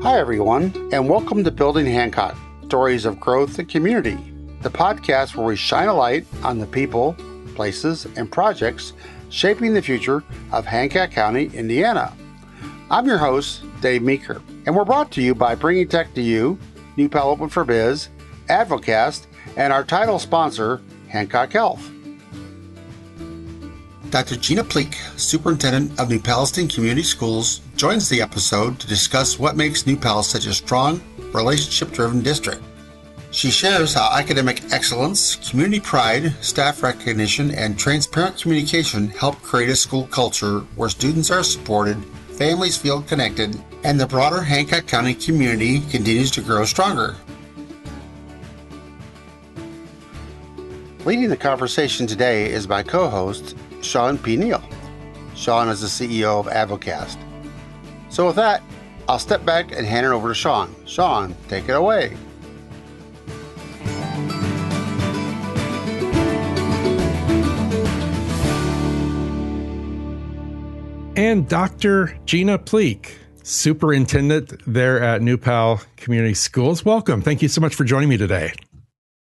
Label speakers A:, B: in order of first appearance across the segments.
A: Hi, everyone, and welcome to Building Hancock, Stories of Growth and Community, the podcast where we shine a light on the people, places, and projects shaping the future of Hancock County, Indiana. I'm your host, Dave Meeker, and we're brought to you by Bringing Tech to You, New Pal Open for Biz, Advocast, and our title sponsor, Hancock Health. Dr. Gina Pleak, superintendent of New Palestine Community Schools, joins the episode to discuss what makes New Pal such a strong, relationship-driven district. She shares how academic excellence, community pride, staff recognition, and transparent communication help create a school culture where students are supported, families feel connected, and the broader Hancock County community continues to grow stronger. Leading the conversation today is my co-host, Shawn P Neal. Shawn is the CEO of Advocast. So with that, I'll step back and hand it over to Shawn. Shawn, take it away.
B: And Dr. Gina Pleak, superintendent there at New Pal Community Schools. Welcome. Thank you so much for joining me today.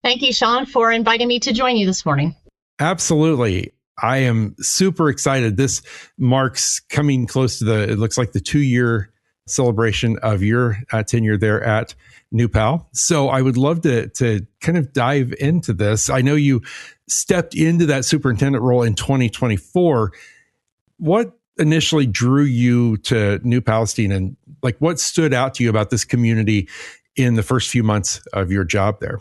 C: Thank you, Shawn, for inviting me to join you this morning.
B: Absolutely. I am super excited. This marks coming close to it looks like the 2-year celebration of your tenure there at New Pal. So I would love to kind of dive into this. I know you stepped into that superintendent role in 2024. What initially drew you to New Palestine, and like what stood out to you about this community in the first few months of your job there?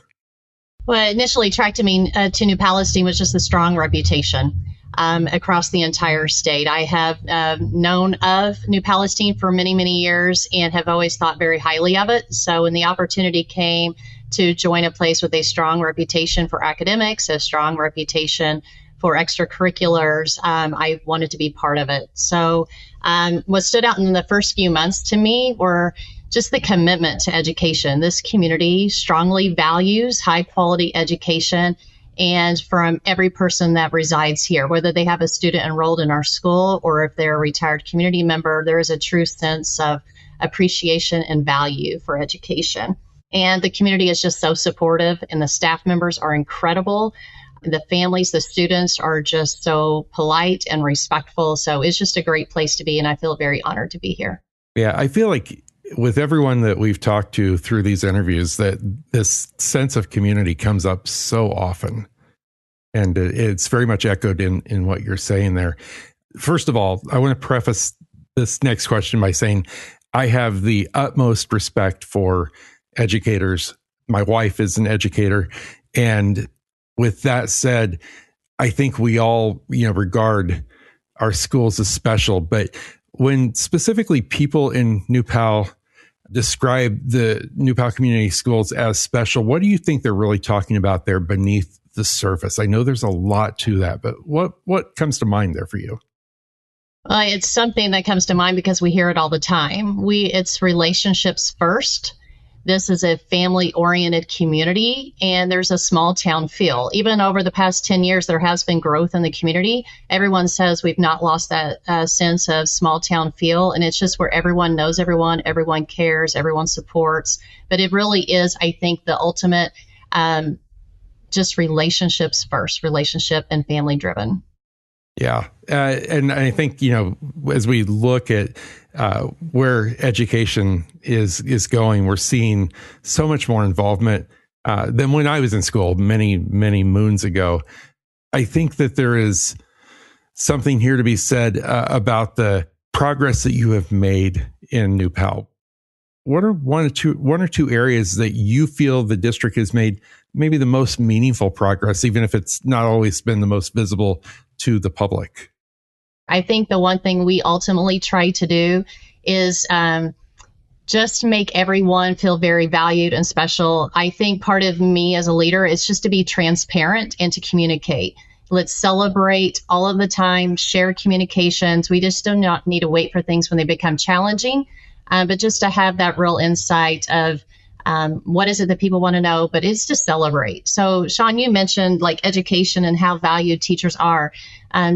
C: What initially attracted me to New Palestine was just the strong reputation across the entire state. I have known of New Palestine for many, many years and have always thought very highly of it. So when the opportunity came to join a place with a strong reputation for academics, a strong reputation for extracurriculars, I wanted to be part of it. So what stood out in the first few months to me were just the commitment to education. This community strongly values high quality education, and from every person that resides here, whether they have a student enrolled in our school or if they're a retired community member, there is a true sense of appreciation and value for education. And the community is just so supportive, and the staff members are incredible. The families, the students are just so polite and respectful. So it's just a great place to be, and I feel very honored to be here.
B: Yeah, I feel like with everyone that we've talked to through these interviews, that this sense of community comes up so often. And it's very much echoed in what you're saying there. First of all, I want to preface this next question by saying I have the utmost respect for educators. My wife is an educator. And with that said, I think we all, regard our schools as special. But when specifically people in New Pal describe the New Pal Community Schools as special, what do you think they're really talking about there beneath the surface? I know there's a lot to that, but what comes to mind there for you?
C: It's something that comes to mind because we hear it all the time. It's relationships first. This is a family-oriented community, and there's a small town feel. Even over the past 10 years, there has been growth in the community. Everyone says we've not lost that sense of small town feel, and it's just where everyone knows everyone cares, everyone supports. But it really is, I think, the ultimate just relationships first, relationship and family-driven.
B: Yeah. And I think, as we look at where education is going, we're seeing so much more involvement than when I was in school many, many moons ago. I think that there is something here to be said about the progress that you have made in New Pal. What are one or two areas that you feel the district has made maybe the most meaningful progress, even if it's not always been the most visible to the public?
C: I think the one thing we ultimately try to do is just make everyone feel very valued and special. I think part of me as a leader is just to be transparent and to communicate. Let's celebrate all of the time, share communications. We just do not need to wait for things when they become challenging, but just to have that real insight of what is it that people want to know, but it's to celebrate. So Shawn, you mentioned like education and how valued teachers are.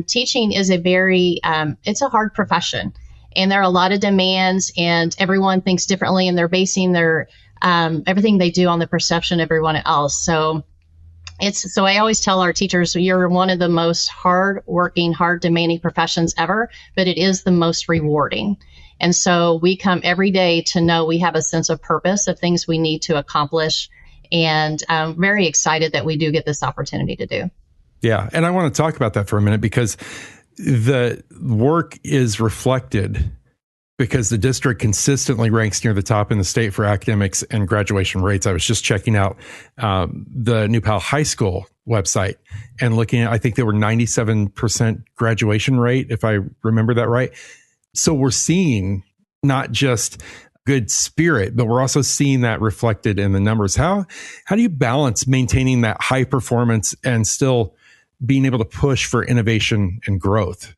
C: Teaching is it's a hard profession. And there are a lot of demands, and everyone thinks differently, and they're basing their everything they do on the perception of everyone else. So I always tell our teachers, you're one of the most hard-working, hard-demanding professions ever, but it is the most rewarding. And so we come every day to know we have a sense of purpose of things we need to accomplish. And I'm very excited that we do get this opportunity to do.
B: Yeah. And I want to talk about that for a minute, because the work is reflected because the district consistently ranks near the top in the state for academics and graduation rates. I was just checking out the New Pal High School website and looking at, I think they were 97% graduation rate, if I remember that right. So we're seeing not just good spirit, but we're also seeing that reflected in the numbers. How do you balance maintaining that high performance and still being able to push for innovation and growth?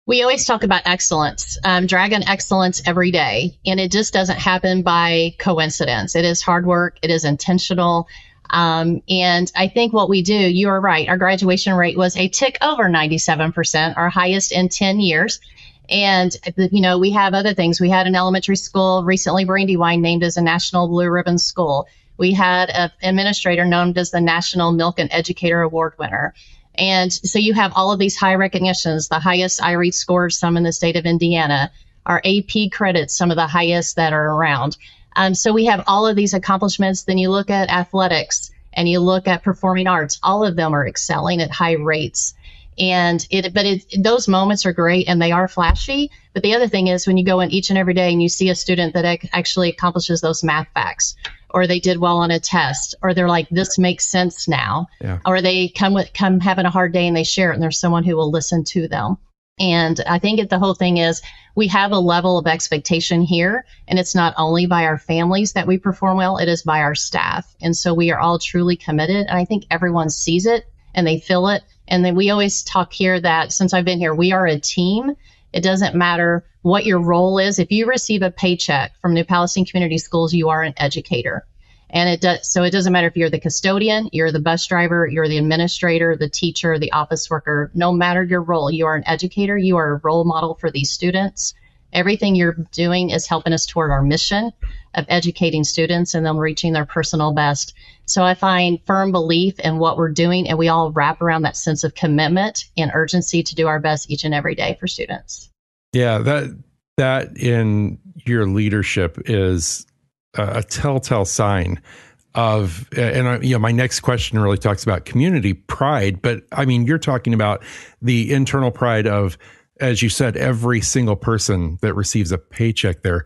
C: We always talk about excellence, dragon excellence every day, and it just doesn't happen by coincidence. It is hard work. It is intentional. And I think what we do, you are right, our graduation rate was a tick over 97%, our highest in 10 years. And, we have other things. We had an elementary school recently, Brandywine, named as a National Blue Ribbon School. We had an administrator known as the National Milk and Educator Award winner. And so you have all of these high recognitions, the highest IREAD scores, some in the state of Indiana, our AP credits, some of the highest that are around. So we have all of these accomplishments. Then you look at athletics and you look at performing arts. All of them are excelling at high rates. And those moments are great and they are flashy. But the other thing is when you go in each and every day and you see a student that actually accomplishes those math facts, or they did well on a test, or they're like, this makes sense now, or they come having a hard day and they share it and there's someone who will listen to them. And I think the whole thing is we have a level of expectation here, and it's not only by our families that we perform well, it is by our staff. And so we are all truly committed. And I think everyone sees it and they feel it. And then we always talk here that since I've been here, we are a team. It doesn't matter what your role is. If you receive a paycheck from New Palestine Community Schools, you are an educator. And it doesn't matter if you're the custodian, you're the bus driver, you're the administrator, the teacher, the office worker. No matter your role, you are an educator. You are a role model for these students. Everything you're doing is helping us toward our mission of educating students and them reaching their personal best. So I find firm belief in what we're doing, and we all wrap around that sense of commitment and urgency to do our best each and every day for students. Yeah,
B: that in your leadership is a telltale sign of, and my next question really talks about community pride, but I mean, you're talking about the internal pride of, as you said, every single person that receives a paycheck there.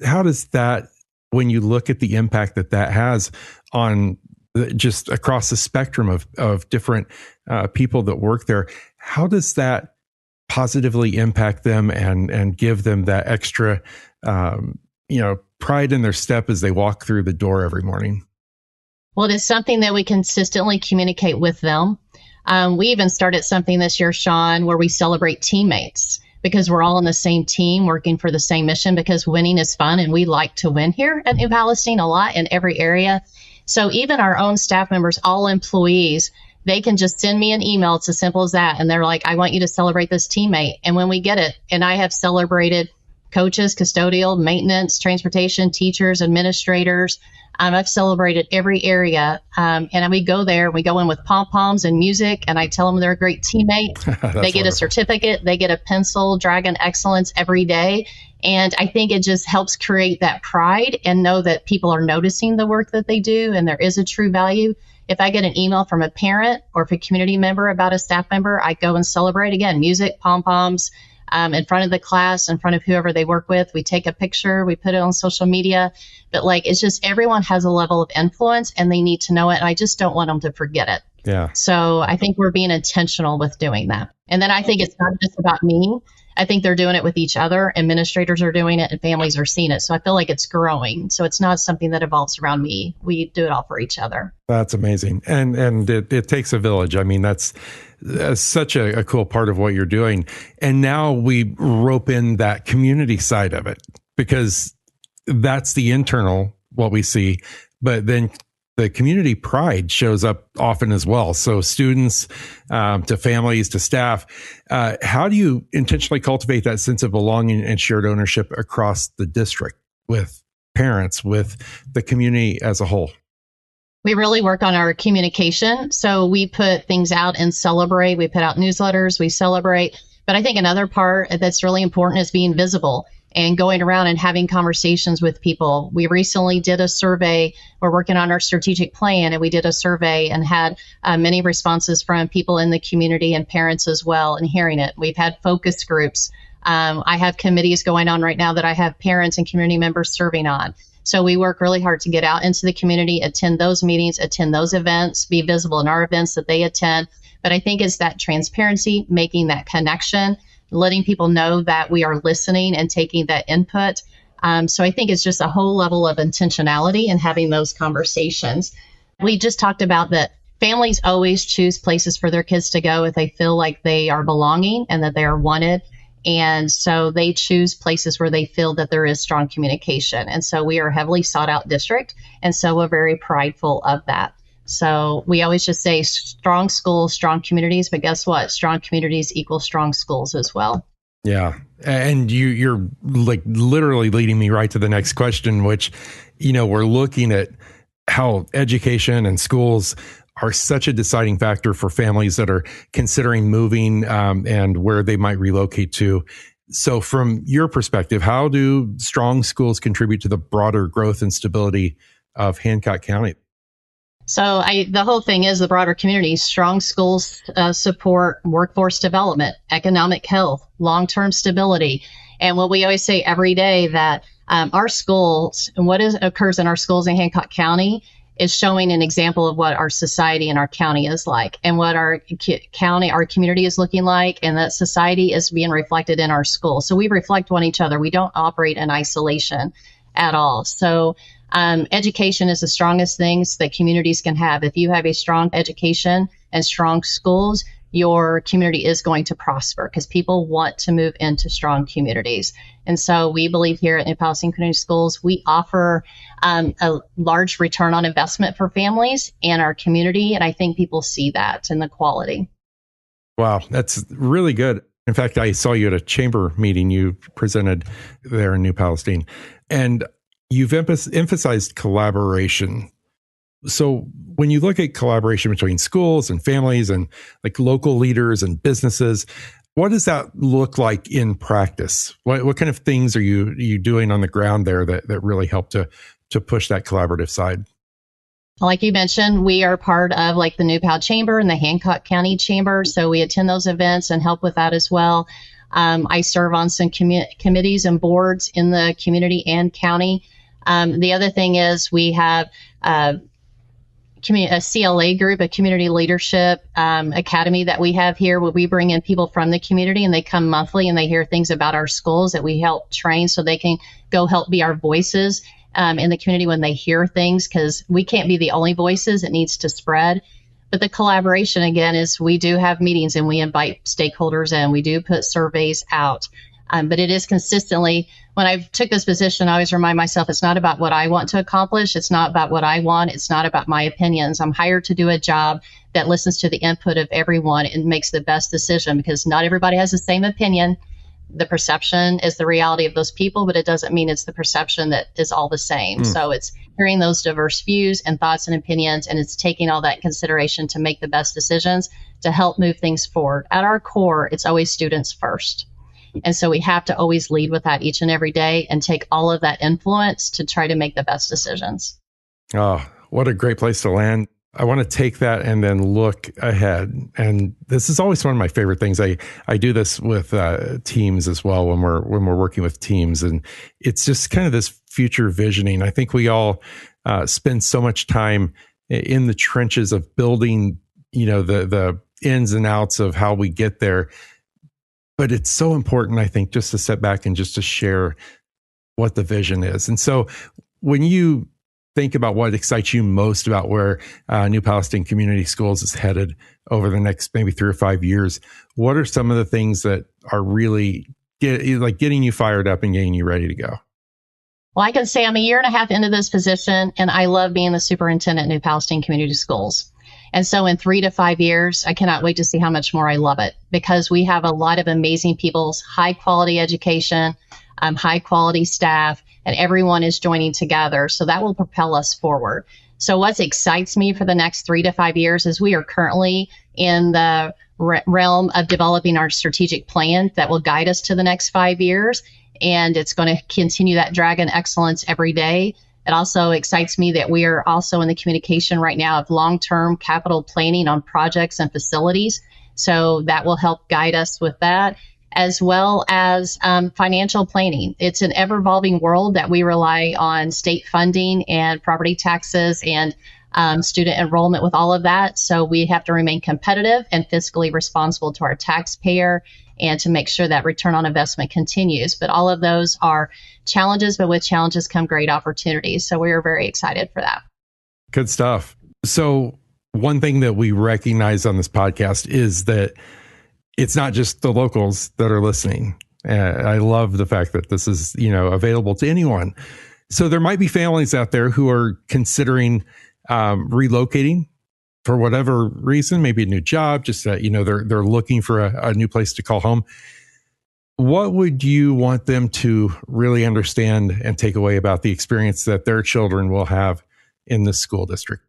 B: How does that, when you look at the impact that has on just across the spectrum of different people that work there, how does that positively impact them and give them that extra, pride in their step as they walk through the door every morning?
C: Well, it is something that we consistently communicate with them. We even started something this year, Shawn, where we celebrate teammates because we're all on the same team working for the same mission, because winning is fun and we like to win here at New Palestine a lot in every area. So even our own staff members, all employees, they can just send me an email. It's as simple as that. And they're like, I want you to celebrate this teammate. And when we get it, and I have celebrated coaches, custodial, maintenance, transportation, teachers, administrators. I've celebrated every area. And we go there, we go in with pom-poms and music, and I tell them they're a great teammate. They get a certificate, they get a pencil, Dragon Excellence every day. And I think it just helps create that pride and know that people are noticing the work that they do and there is a true value. If I get an email from a parent or if a community member about a staff member, I go and celebrate again, music, pom-poms, in front of the class, in front of whoever they work with. We take a picture, we put it on social media, but it's just everyone has a level of influence and they need to know it. And I just don't want them to forget it.
B: Yeah.
C: So I think we're being intentional with doing that. And then I think it's not just about me. I think they're doing it with each other. Administrators are doing it and families are seeing it. So I feel like it's growing. So it's not something that evolves around me. We do it all for each other.
B: That's amazing. And it takes a village. I mean, that's such a cool part of what you're doing. And now we rope in that community side of it, because that's the internal, what we see. But then the community pride shows up often as well. So students, to families, to staff, how do you intentionally cultivate that sense of belonging and shared ownership across the district with parents, with the community as a whole?
C: We really work on our communication. So we put things out and celebrate. We put out newsletters, we celebrate. But I think another part that's really important is being visible and going around and having conversations with people. We recently did a survey. We're working on our strategic plan, and we did a survey and had many responses from people in the community and parents as well, and hearing it. We've had focus groups. I have committees going on right now that I have parents and community members serving on. So we work really hard to get out into the community, attend those meetings, attend those events, be visible in our events that they attend. But I think it's that transparency, making that connection, letting people know that we are listening and taking that input. So I think it's just a whole level of intentionality in having those conversations. We just talked about that families always choose places for their kids to go if they feel like they are belonging and that they are wanted. And so they choose places where they feel that there is strong communication. And so we are a heavily sought out district. And so we're very prideful of that. So we always just say strong schools, strong communities. But guess what? Strong communities equal strong schools as well.
B: Yeah. And you're like literally leading me right to the next question, which, we're looking at how education and schools are such a deciding factor for families that are considering moving and where they might relocate to. So from your perspective, how do strong schools contribute to the broader growth and stability of Hancock County?
C: So the whole thing is the broader community. Strong schools support workforce development, economic health, long-term stability. And what we always say every day that our schools and what occurs in our schools in Hancock County is showing an example of what our society and our county is like, and what our county, our community is looking like, and that society is being reflected in our schools. So we reflect on each other. We don't operate in isolation at all. So education is the strongest things that communities can have. If you have a strong education and strong schools, your community is going to prosper because people want to move into strong communities. And so we believe here at New Palestine Community Schools, we offer a large return on investment for families and our community. And I think people see that in the quality.
B: Wow, that's really good. In fact, I saw you at a chamber meeting you presented there in New Palestine, and you've emphasized collaboration. So when you look at collaboration between schools and families and like local leaders and businesses, what does that look like in practice? What kind of things are you doing on the ground there that really help to push that collaborative side?
C: Like you mentioned, we are part of like the New Pal Chamber and the Hancock County Chamber. So we attend those events and help with that as well. I serve on some committees and boards in the community and county. The other thing is we have a CLA group, a community leadership academy that we have here, where we bring in people from the community and they come monthly and they hear things about our schools that we help train so they can go help be our voices in the community when they hear things, because we can't be the only voices. It needs to spread. But the collaboration, again, is we do have meetings and we invite stakeholders in. We do put surveys out. But it is consistently, when I took this position, I always remind myself, it's not about what I want to accomplish. It's not about what I want. It's not about my opinions. I'm hired to do a job that listens to the input of everyone and makes the best decision, because not everybody has the same opinion. The perception is the reality of those people, but it doesn't mean it's the perception that is all the same. So it's hearing those diverse views and thoughts and opinions, and it's taking all that in consideration to make the best decisions to help move things forward. At our core, it's always students first. And so we have to always lead with that each and every day and take all of that influence to try to make the best decisions.
B: Oh, what a great place to land. I want to take that and then look ahead. And this is always one of my favorite things. I do this with teams as well when we're working with teams. And it's just kind of this future visioning. I think we all spend so much time in the trenches of building, the ins and outs of how we get there. But it's so important, I think, just to step back and just to share what the vision is. And so when you think about what excites you most about where New Palestine Community Schools is headed over the next maybe 3 or 5 years, what are some of the things that are really getting you fired up and getting you ready to go?
C: Well, I can say I'm a year and a half into this position, and I love being the superintendent at New Palestine Community Schools. And so in 3 to 5 years, I cannot wait to see how much more I love it, because we have a lot of amazing people's high quality education, high quality staff, and everyone is joining together. So that will propel us forward. So what excites me for the next 3 to 5 years is we are currently in the realm of developing our strategic plan that will guide us to the next 5 years. And it's going to continue that dragon excellence every day. It also excites me that we are also in the communication right now of long-term capital planning on projects and facilities. So that will help guide us with that, as well as financial planning. It's an ever-evolving world that we rely on state funding and property taxes and student enrollment with all of that. So we have to remain competitive and fiscally responsible to our taxpayer and to make sure that return on investment continues. But all of those are challenges, but with challenges come great opportunities. So we are very excited for that.
B: Good stuff. So one thing that we recognize on this podcast is that it's not just the locals that are listening. I love the fact that this is, available to anyone. So there might be families out there who are considering relocating for whatever reason, maybe a new job, just that, they're looking for a new place to call home. What would you want them to really understand and take away about the experience that their children will have in this school district?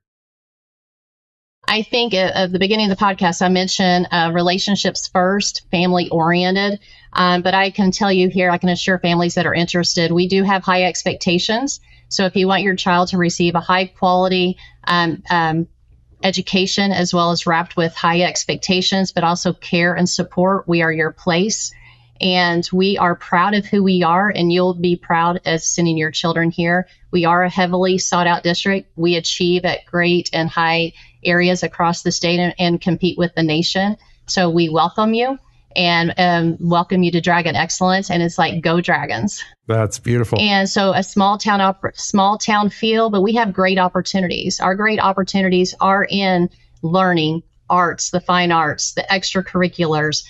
C: I think at the beginning of the podcast, I mentioned relationships first, family oriented. But I can tell you here, I can assure families that are interested, we do have high expectations. So if you want your child to receive a high quality education, as well as wrapped with high expectations, but also care and support, we are your place. And we are proud of who we are, and you'll be proud as sending your children here. We are a heavily sought out district. We achieve at great and high areas across the state and compete with the nation. So we welcome you and welcome you to Dragon Excellence. And it's like, go Dragons.
B: That's beautiful.
C: And so a small town feel, but we have great opportunities. Our great opportunities are in learning, arts, the fine arts, the extracurriculars,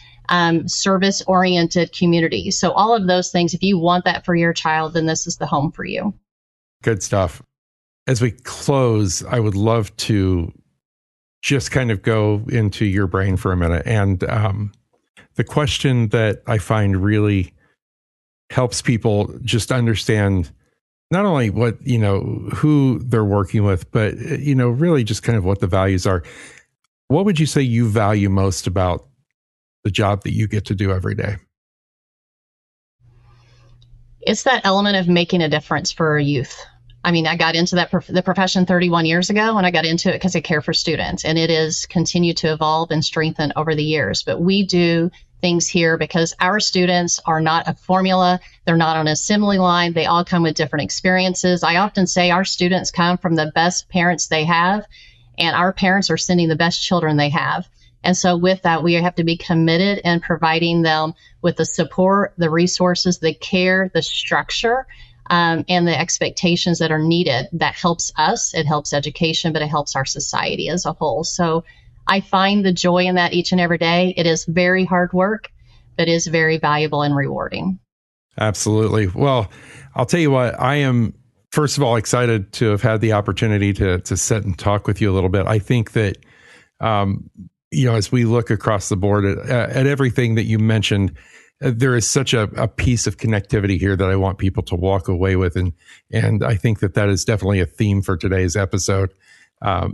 C: service-oriented community. So all of those things, if you want that for your child, then this is the home for you.
B: Good stuff. As we close, I would love to just kind of go into your brain for a minute. And the question that I find really helps people just understand not only what, who they're working with, but, really just kind of what the values are. What would you say you value most about the job that you get to do every day?
C: It's that element of making a difference for our youth. I mean, I got into the profession 31 years ago, and I got into it because I care for students, and it is continued to evolve and strengthen over the years. But we do things here because our students are not a formula. They're not on an assembly line. They all come with different experiences. I often say our students come from the best parents they have, and our parents are sending the best children they have. And so with that, we have to be committed in providing them with the support, the resources, the care, the structure, and the expectations that are needed. That helps us. It helps education, but it helps our society as a whole. So I find the joy in that each and every day. It is very hard work, but is very valuable and rewarding. Absolutely.
B: Well, I'll tell you what, I am, first of all, excited to have had the opportunity to sit and talk with you a little bit. I think that, as we look across the board at everything that you mentioned, there is such a piece of connectivity here that I want people to walk away with. And I think that is definitely a theme for today's episode.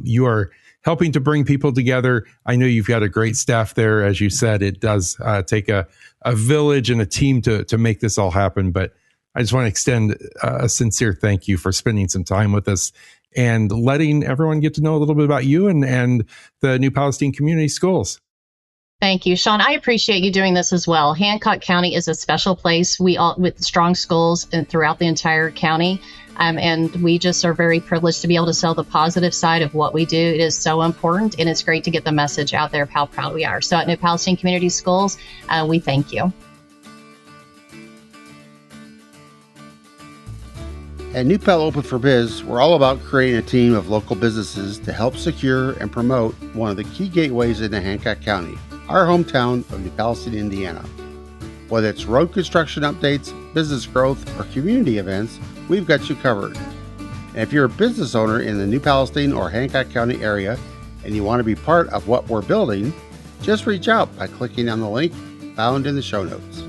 B: You are helping to bring people together. I know you've got a great staff there. As you said, it does take a village and a team to make this all happen. But I just want to extend a sincere thank you for spending some time with us and letting everyone get to know a little bit about you and the New Palestine Community Schools.
C: Thank you, Shawn. I appreciate you doing this as well. Hancock County is a special place. We all with strong schools and throughout the entire county. And we just are very privileged to be able to sell the positive side of what we do. It is so important, and it's great to get the message out there of how proud we are. So at New Palestine Community Schools, we thank you.
A: At New Pal Open for Biz, we're all about creating a team of local businesses to help secure and promote one of the key gateways into Hancock County, our hometown of New Palestine, Indiana. Whether it's road construction updates, business growth, or community events, we've got you covered. And if you're a business owner in the New Palestine or Hancock County area and you want to be part of what we're building, just reach out by clicking on the link found in the show notes.